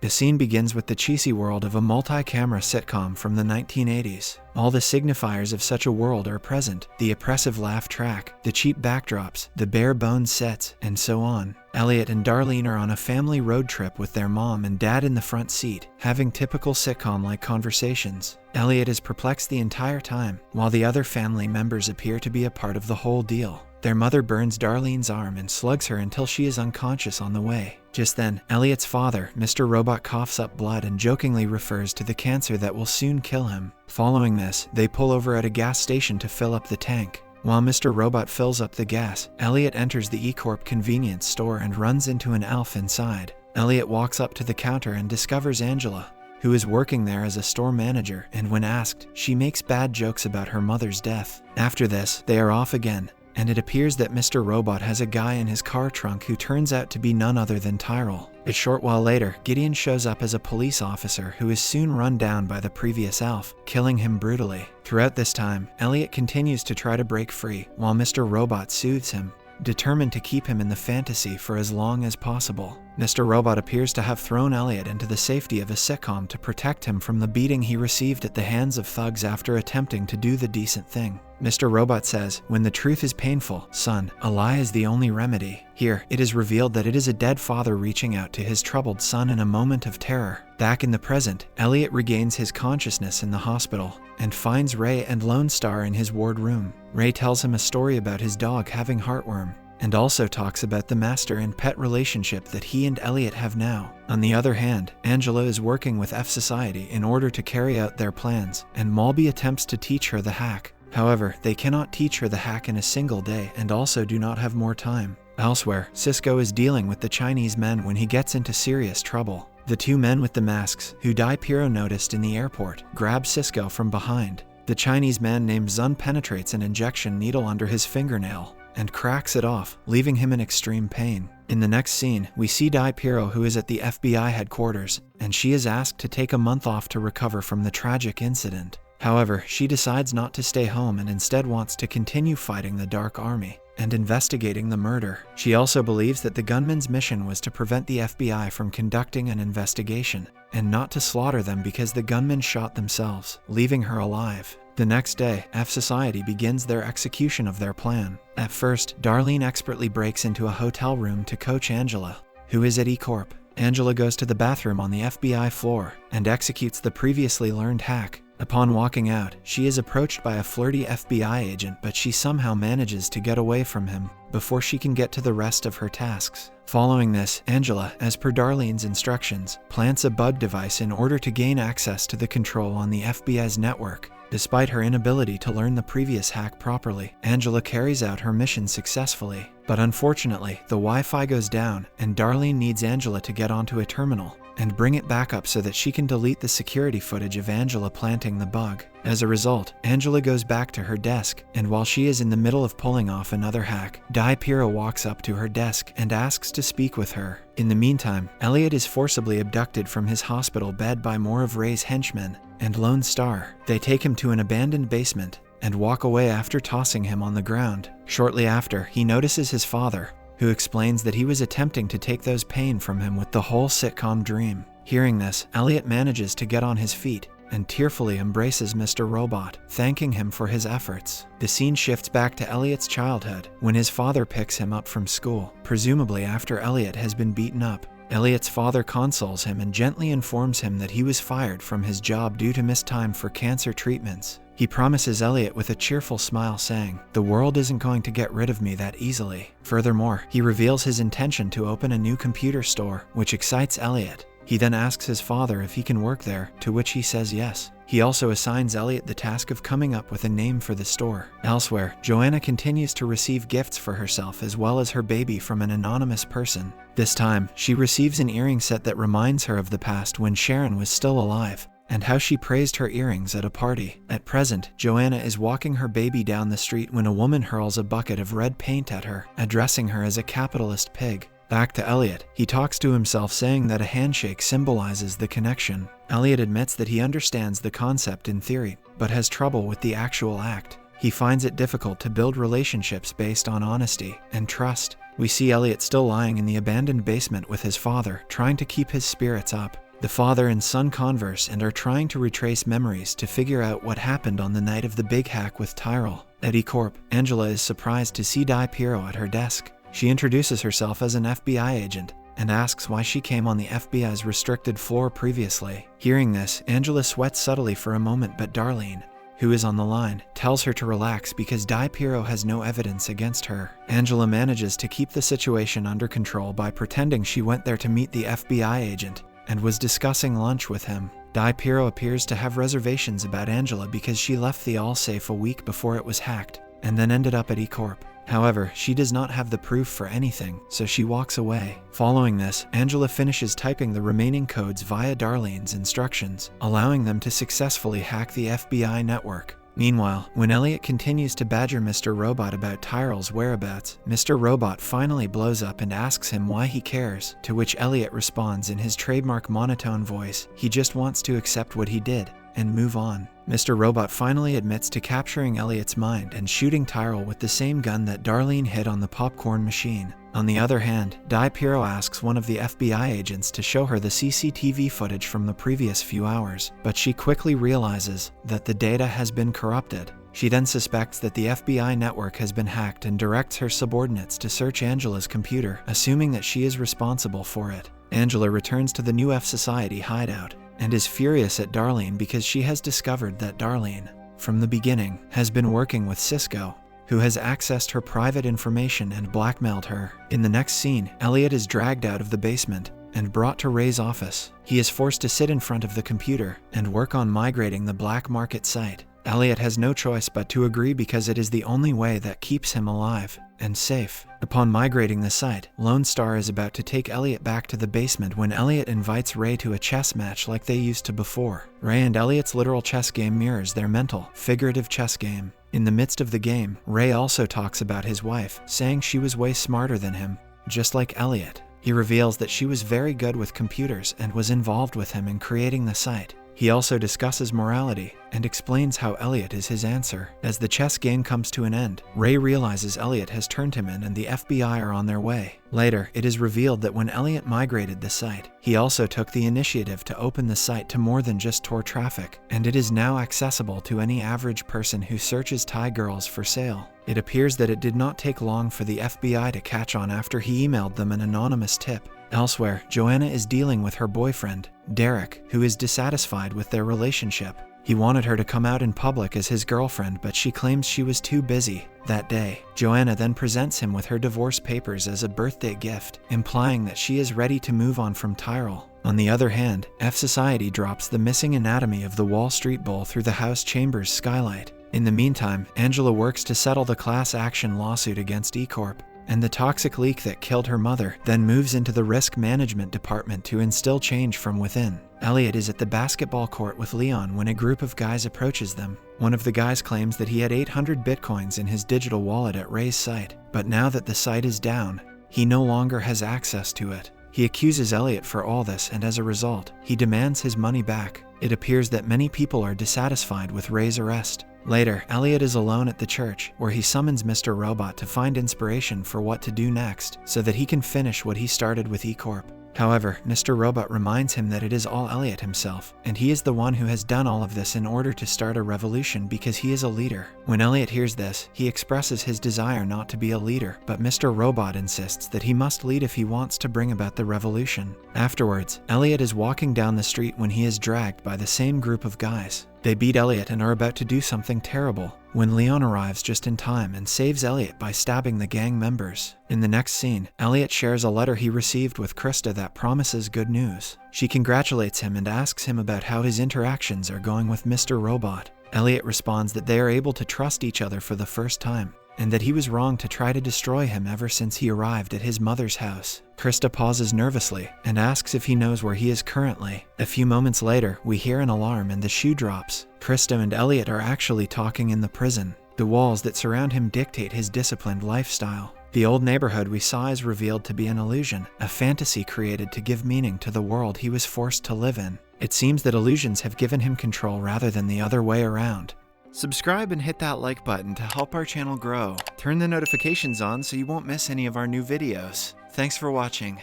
The scene begins with the cheesy world of a multi-camera sitcom from the 1980s. All the signifiers of such a world are present: the oppressive laugh track, the cheap backdrops, the bare-bones sets, and so on. Elliot and Darlene are on a family road trip with their mom and dad in the front seat, having typical sitcom-like conversations. Elliot is perplexed the entire time, while the other family members appear to be a part of the whole deal. Their mother burns Darlene's arm and slugs her until she is unconscious on the way. Just then, Elliot's father, Mr. Robot, coughs up blood and jokingly refers to the cancer that will soon kill him. Following this, they pull over at a gas station to fill up the tank. While Mr. Robot fills up the gas, Elliot enters the E-Corp convenience store and runs into an elf inside. Elliot walks up to the counter and discovers Angela, who is working there as a store manager, and when asked, she makes bad jokes about her mother's death. After this, they are off again, and it appears that Mr. Robot has a guy in his car trunk who turns out to be none other than Tyrell. A short while later, Gideon shows up as a police officer who is soon run down by the previous elf, killing him brutally. Throughout this time, Elliot continues to try to break free, while Mr. Robot soothes him, determined to keep him in the fantasy for as long as possible. Mr. Robot appears to have thrown Elliot into the safety of a sitcom to protect him from the beating he received at the hands of thugs after attempting to do the decent thing. Mr. Robot says, "When the truth is painful, son, a lie is the only remedy." Here, it is revealed that it is a dead father reaching out to his troubled son in a moment of terror. Back in the present, Elliot regains his consciousness in the hospital and finds Ray and Lone Star in his ward room. Ray tells him a story about his dog having heartworm, and also talks about the master and pet relationship that he and Elliot have now. On the other hand, Angela is working with F Society in order to carry out their plans, and Malby attempts to teach her the hack. However, they cannot teach her the hack in a single day and also do not have more time. Elsewhere, Cisco is dealing with the Chinese men when he gets into serious trouble. The two men with the masks, who Dai Piro noticed in the airport, grab Cisco from behind. The Chinese man named Zun penetrates an injection needle under his fingernail and cracks it off, leaving him in extreme pain. In the next scene, we see Dai Piro, who is at the FBI headquarters, and she is asked to take a month off to recover from the tragic incident. However, she decides not to stay home and instead wants to continue fighting the Dark Army and investigating the murder. She also believes that the gunman's mission was to prevent the FBI from conducting an investigation and not to slaughter them because the gunmen shot themselves, leaving her alive. The next day, F Society begins their execution of their plan. At first, Darlene expertly breaks into a hotel room to coach Angela, who is at E-Corp. Angela goes to the bathroom on the FBI floor and executes the previously learned hack. Upon walking out, she is approached by a flirty FBI agent, but she somehow manages to get away from him before she can get to the rest of her tasks. Following this, Angela, as per Darlene's instructions, plants a bug device in order to gain access to the control on the FBI's network. Despite her inability to learn the previous hack properly, Angela carries out her mission successfully. But unfortunately, the Wi-Fi goes down, and Darlene needs Angela to get onto a terminal and bring it back up so that she can delete the security footage of Angela planting the bug. As a result, Angela goes back to her desk, and while she is in the middle of pulling off another hack, Dai Piro walks up to her desk and asks to speak with her. In the meantime, Elliot is forcibly abducted from his hospital bed by more of Ray's henchmen and Lone Star. They take him to an abandoned basement and walk away after tossing him on the ground. Shortly after, he notices his father, who explains that he was attempting to take those pain from him with the whole sitcom dream. Hearing this, Elliot manages to get on his feet and tearfully embraces Mr. Robot, thanking him for his efforts. The scene shifts back to Elliot's childhood, when his father picks him up from school, presumably after Elliot has been beaten up. Elliot's father consoles him and gently informs him that he was fired from his job due to missed time for cancer treatments. He promises Elliot with a cheerful smile, saying, "The world isn't going to get rid of me that easily." Furthermore, he reveals his intention to open a new computer store, which excites Elliot. He then asks his father if he can work there, to which he says yes. He also assigns Elliot the task of coming up with a name for the store. Elsewhere, Joanna continues to receive gifts for herself as well as her baby from an anonymous person. This time, she receives an earring set that reminds her of the past when Sharon was still alive, and how she praised her earrings at a party. At present, Joanna is walking her baby down the street when a woman hurls a bucket of red paint at her, addressing her as a capitalist pig. Back to Elliot, he talks to himself saying that a handshake symbolizes the connection. Elliot admits that he understands the concept in theory, but has trouble with the actual act. He finds it difficult to build relationships based on honesty and trust. We see Elliot still lying in the abandoned basement with his father, trying to keep his spirits up. The father and son converse and are trying to retrace memories to figure out what happened on the night of the big hack with Tyrell. At E-Corp, Angela is surprised to see Di Piero at her desk. She introduces herself as an FBI agent and asks why she came on the FBI's restricted floor previously. Hearing this, Angela sweats subtly for a moment, but Darlene, who is on the line, tells her to relax because Di Piero has no evidence against her. Angela manages to keep the situation under control by pretending she went there to meet the FBI agent and was discussing lunch with him. Di Piero appears to have reservations about Angela because she left the Allsafe a week before it was hacked and then ended up at E-Corp. However, she does not have the proof for anything, so she walks away. Following this, Angela finishes typing the remaining codes via Darlene's instructions, allowing them to successfully hack the FBI network. Meanwhile, when Elliot continues to badger Mr. Robot about Tyrell's whereabouts, Mr. Robot finally blows up and asks him why he cares, to which Elliot responds in his trademark monotone voice, he just wants to accept what he did and move on. Mr. Robot finally admits to capturing Elliot's mind and shooting Tyrell with the same gun that Darlene hid on the popcorn machine. On the other hand, Di Piero asks one of the FBI agents to show her the CCTV footage from the previous few hours, but she quickly realizes that the data has been corrupted. She then suspects that the FBI network has been hacked and directs her subordinates to search Angela's computer, assuming that she is responsible for it. Angela returns to the New F Society hideout and is furious at Darlene because she has discovered that Darlene, from the beginning, has been working with Cisco, who has accessed her private information and blackmailed her. In the next scene, Elliot is dragged out of the basement and brought to Ray's office. He is forced to sit in front of the computer and work on migrating the black market site. Elliot has no choice but to agree because it is the only way that keeps him alive and safe. Upon migrating the site, Lone Star is about to take Elliot back to the basement when Elliot invites Ray to a chess match like they used to before. Ray and Elliot's literal chess game mirrors their mental, figurative chess game. In the midst of the game, Ray also talks about his wife, saying she was way smarter than him, just like Elliot. He reveals that she was very good with computers and was involved with him in creating the site. He also discusses morality and explains how Elliot is his answer. As the chess game comes to an end, Ray realizes Elliot has turned him in and the FBI are on their way. Later, it is revealed that when Elliot migrated the site, he also took the initiative to open the site to more than just Tor traffic, and it is now accessible to any average person who searches Thai girls for sale. It appears that it did not take long for the FBI to catch on after he emailed them an anonymous tip. Elsewhere, Joanna is dealing with her boyfriend, Derek, who is dissatisfied with their relationship. He wanted her to come out in public as his girlfriend, but she claims she was too busy that day. Joanna then presents him with her divorce papers as a birthday gift, implying that she is ready to move on from Tyrell. On the other hand, F Society drops the missing anatomy of the Wall Street Bull through the house chambers skylight. In the meantime, Angela works to settle the class action lawsuit against E-Corp and the toxic leak that killed her mother, then moves into the risk management department to instill change from within. Elliot is at the basketball court with Leon when a group of guys approaches them. One of the guys claims that he had 800 bitcoins in his digital wallet at Ray's site, but now that the site is down, he no longer has access to it. He accuses Elliot for all this, and as a result, he demands his money back. It appears that many people are dissatisfied with Ray's arrest. Later, Elliot is alone at the church, where he summons Mr. Robot to find inspiration for what to do next, so that he can finish what he started with E-Corp. However, Mr. Robot reminds him that it is all Elliot himself, and he is the one who has done all of this in order to start a revolution because he is a leader. When Elliot hears this, he expresses his desire not to be a leader, but Mr. Robot insists that he must lead if he wants to bring about the revolution. Afterwards, Elliot is walking down the street when he is dragged by the same group of guys. They beat Elliot and are about to do something terrible, when Leon arrives just in time and saves Elliot by stabbing the gang members. In the next scene, Elliot shares a letter he received with Krista that promises good news. She congratulates him and asks him about how his interactions are going with Mr. Robot. Elliot responds that they are able to trust each other for the first time, and that he was wrong to try to destroy him ever since he arrived at his mother's house. Krista pauses nervously and asks if he knows where he is currently. A few moments later, we hear an alarm and the shoe drops. Krista and Elliot are actually talking in the prison. The walls that surround him dictate his disciplined lifestyle. The old neighborhood we saw is revealed to be an illusion, a fantasy created to give meaning to the world he was forced to live in. It seems that illusions have given him control rather than the other way around. Subscribe and hit that like button to help our channel grow. Turn the notifications on so you won't miss any of our new videos. Thanks for watching.